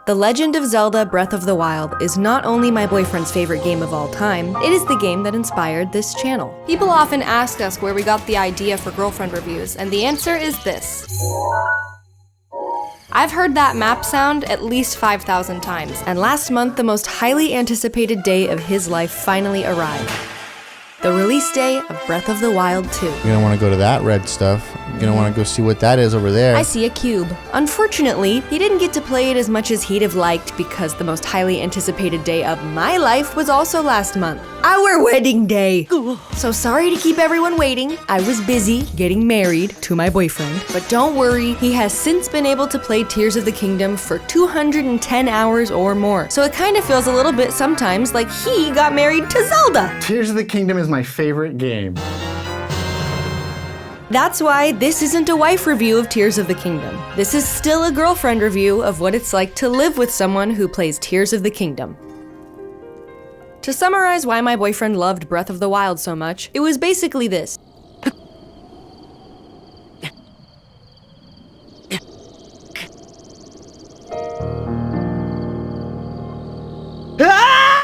The Legend of Zelda Breath of the Wild is not only my boyfriend's favorite game of all time, it is the game that inspired this channel. People often ask us where we got the idea for girlfriend reviews, and the answer is this. I've heard that map sound at least 5,000 times, and last month the most highly anticipated day of his life finally arrived. The release day of Breath of the Wild 2. You're gonna wanna go to that red stuff. You're gonna wanna go see what that is over there. I see a cube. Unfortunately, he didn't get to play it as much as he'd have liked because the most highly anticipated day of my life was also last month. Our wedding day! So sorry to keep everyone waiting. I was busy getting married to my boyfriend. But don't worry, he has since been able to play Tears of the Kingdom for 210 hours or more. So it kind of feels a little bit sometimes like he got married to Zelda. Tears of the Kingdom is my favorite game. That's why this isn't a wife review of Tears of the Kingdom. This is still a girlfriend review of what it's like to live with someone who plays Tears of the Kingdom. To summarize why my boyfriend loved Breath of the Wild so much, it was basically this.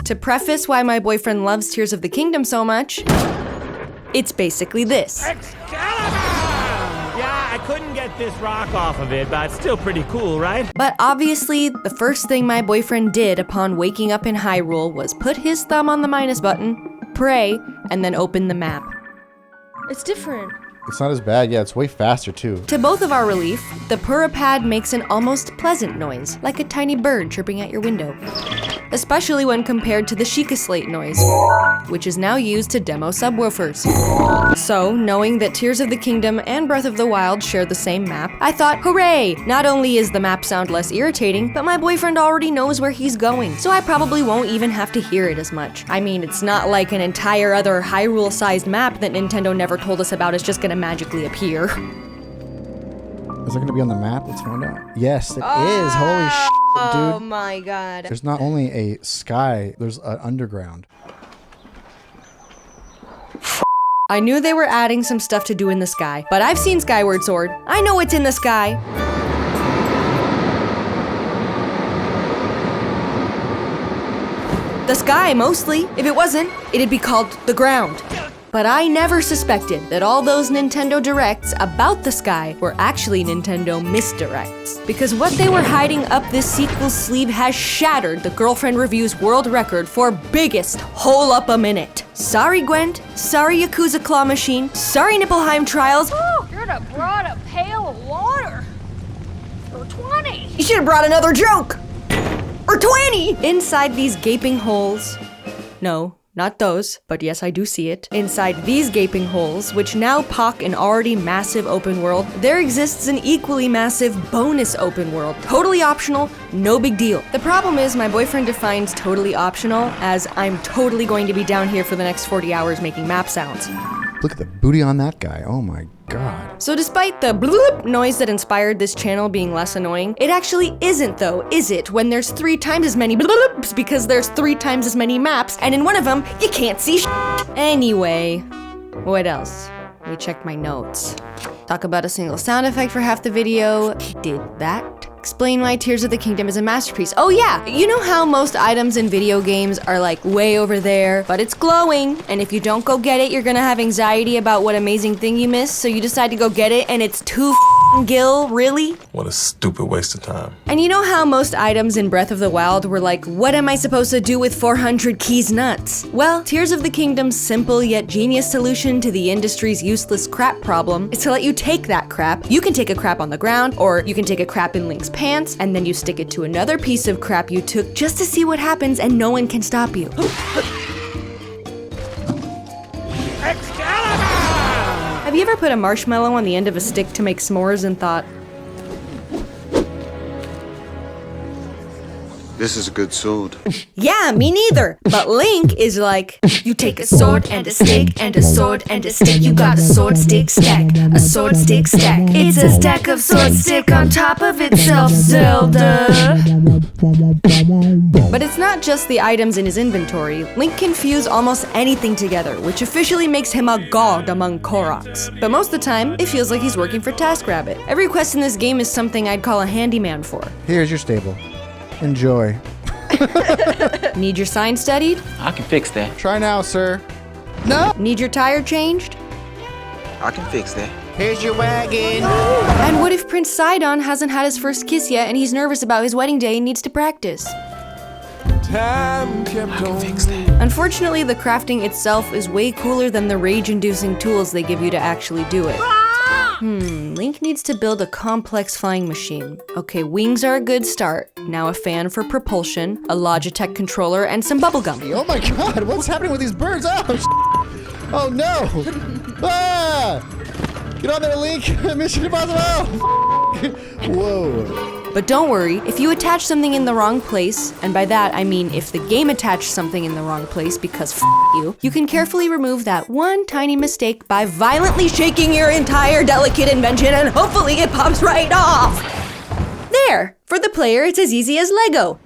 To preface why my boyfriend loves Tears of the Kingdom so much, it's basically this. Yeah, I couldn't get this rock off of it, but it's still pretty cool, right? But obviously, the first thing my boyfriend did upon waking up in Hyrule was put his thumb on the minus button, pray, and then open the map. It's different. It's not as bad, yeah, it's way faster too. To both of our relief, the Purah pad makes an almost pleasant noise, like a tiny bird chirping at your window. Especially when compared to the Sheikah Slate noise, which is now used to demo subwoofers. So, knowing that Tears of the Kingdom and Breath of the Wild share the same map, I thought, hooray! Not only is the map sound less irritating, but my boyfriend already knows where he's going, so I probably won't even have to hear it as much. I mean, it's not like an entire other Hyrule-sized map that Nintendo never told us about is just gonna magically appear. Is it gonna be on the map? Let's find out. Yes, it is. Holy shit, dude. Oh my god. There's not only a sky, there's an underground. I knew they were adding some stuff to do in the sky, but I've seen Skyward Sword. I know what's in the sky. The sky, mostly. If it wasn't, it'd be called the ground. But I never suspected that all those Nintendo Directs about the sky were actually Nintendo misdirects. Because what they were hiding up this sequel sleeve has shattered the Girlfriend Review's world record for biggest hole up a minute. Sorry Gwent, sorry Yakuza Claw Machine, sorry Nibelheim Trials. Oh, you'd have brought a pail of water for 20. You should have brought another joke! Or 20! Inside these gaping holes, no, not those, but yes, I do see it. Inside these gaping holes, which now pock an already massive open world, there exists an equally massive bonus open world. Totally optional, no big deal. The problem is my boyfriend defines totally optional as I'm totally going to be down here for the next 40 hours making map sounds. Look at the booty on that guy. Oh my god. So despite the bloop noise that inspired this channel being less annoying, it actually isn't though, is it? When there's 3 times as many bloops because there's 3 times as many maps, and in one of them, you can't see shit. Anyway, what else? Let me check my notes. Talk about a single sound effect for half the video. Did that. Explain why Tears of the Kingdom is a masterpiece. Oh yeah, you know how most items in video games are like way over there, but it's glowing, and if you don't go get it, you're gonna have anxiety about what amazing thing you missed, so you decide to go get it, and it's too gil, really? What a stupid waste of time. And you know how most items in Breath of the Wild were like, what am I supposed to do with 400 keys nuts? Well, Tears of the Kingdom's simple yet genius solution to the industry's useless crap problem is to let you take that crap. You can take a crap on the ground, or you can take a crap in Link's pants, and then you stick it to another piece of crap you took just to see what happens, and no one can stop you. Have you ever put a marshmallow on the end of a stick to make s'mores and thought, this is a good sword. yeah, me neither. But Link is like, you take a sword and a stick and a sword and a stick. You got a sword stick stack, a sword stick stack. It's a stack of sword stick on top of itself, Zelda. But it's not just the items in his inventory. Link can fuse almost anything together, which officially makes him a god among Koroks. But most of the time, it feels like he's working for TaskRabbit. Every quest in this game is something I'd call a handyman for. Here's your stable. Enjoy. Need your sign studied? I can fix that. Try now, sir. No! Need your tire changed? I can fix that. Here's your wagon. And what if Prince Sidon hasn't had his first kiss yet and he's nervous about his wedding day and needs to practice? I can fix that. Unfortunately, the crafting itself is way cooler than the rage-inducing tools they give you to actually do it. Link needs to build a complex flying machine. Okay, wings are a good start. Now a fan for propulsion, a Logitech controller, and some bubblegum. Oh my god, what's happening with these birds? Oh, oh no! Ah! Get on there, Link! Mission Impossible! Whoa. But don't worry, if you attach something in the wrong place, and by that I mean if the game attached something in the wrong place because you can carefully remove that one tiny mistake by violently shaking your entire delicate invention and hopefully it pops right off! There! For the player, it's as easy as Lego.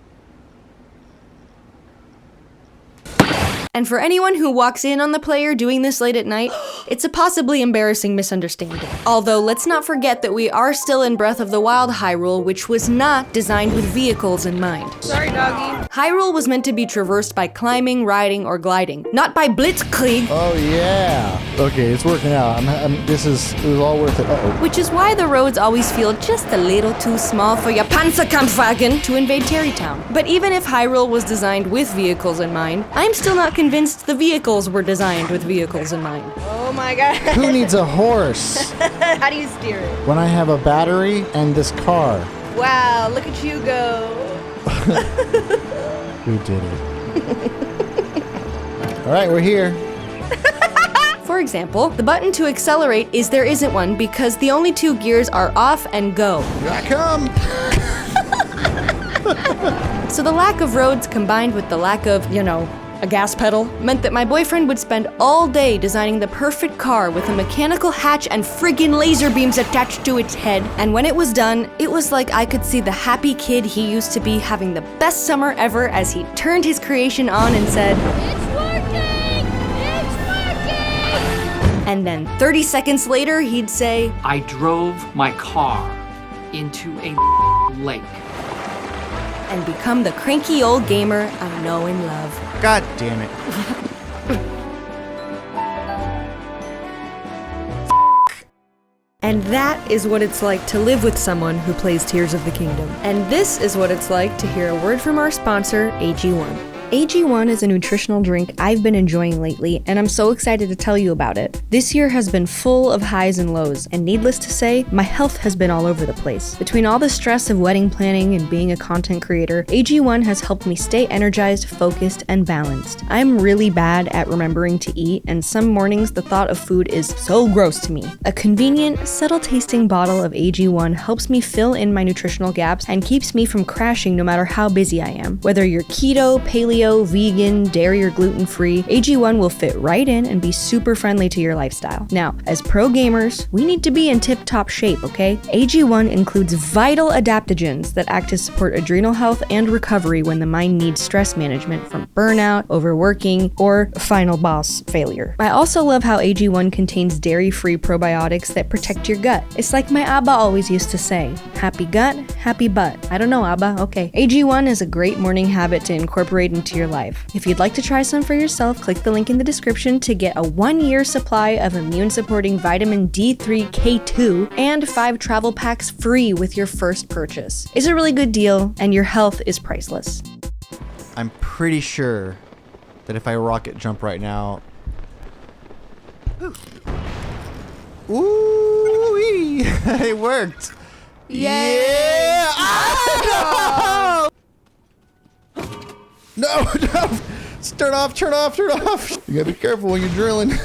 And for anyone who walks in on the player doing this late at night, it's a possibly embarrassing misunderstanding. Although, let's not forget that we are still in Breath of the Wild Hyrule, which was not designed with vehicles in mind. Sorry, doggy. Hyrule was meant to be traversed by climbing, riding, or gliding, not by blitzkrieg, Oh yeah. Okay, it's working out. it was all worth it. Uh-oh. which is why the roads always feel just a little too small for your Panzerkampfwagen to invade Terrytown. But even if Hyrule was designed with vehicles in mind, I'm still not convinced the vehicles were designed with vehicles in mind. Oh my god. Who needs a horse How do you steer it? when I have a battery and this car? Wow, look at you go. Who did it? All right, we're here. For example, the button to accelerate is there isn't one because the only two gears are off and go. Here I come. So the lack of roads combined with the lack of, a gas pedal, meant that my boyfriend would spend all day designing the perfect car with a mechanical hatch and friggin' laser beams attached to its head. And when it was done, it was like I could see the happy kid he used to be having the best summer ever as he turned his creation on and said, It's working! It's working! and then 30 seconds later he'd say, I drove my car into a lake. and become the cranky old gamer I know and love. God damn it. And that is what it's like to live with someone who plays Tears of the Kingdom. And this is what it's like to hear a word from our sponsor, AG1. AG1 is a nutritional drink I've been enjoying lately, and I'm so excited to tell you about it. This year has been full of highs and lows, and needless to say, my health has been all over the place. Between all the stress of wedding planning and being a content creator, AG1 has helped me stay energized, focused, and balanced. I'm really bad at remembering to eat, and some mornings the thought of food is so gross to me. A convenient, subtle-tasting bottle of AG1 helps me fill in my nutritional gaps and keeps me from crashing no matter how busy I am. Whether you're keto, paleo, vegan, dairy, or gluten-free, AG1 will fit right in and be super friendly to your lifestyle. Now, as pro gamers, we need to be in tip-top shape, okay? AG1 includes vital adaptogens that act to support adrenal health and recovery when the mind needs stress management from burnout, overworking, or final boss failure. I also love how AG1 contains dairy-free probiotics that protect your gut. It's like my Abba always used to say, happy gut, happy butt. I don't know, Abba, okay. AG1 is a great morning habit to incorporate into your life. If you'd like to try some for yourself, click the link in the description to get a 1-year supply of immune-supporting vitamin D3K2 and 5 travel packs free with your first purchase. It's a really good deal, and your health is priceless. I'm pretty sure that if I rocket jump right now... Ooh, it worked. Yeah! Ah, no! No, no! Turn off! You gotta be careful when you're drilling.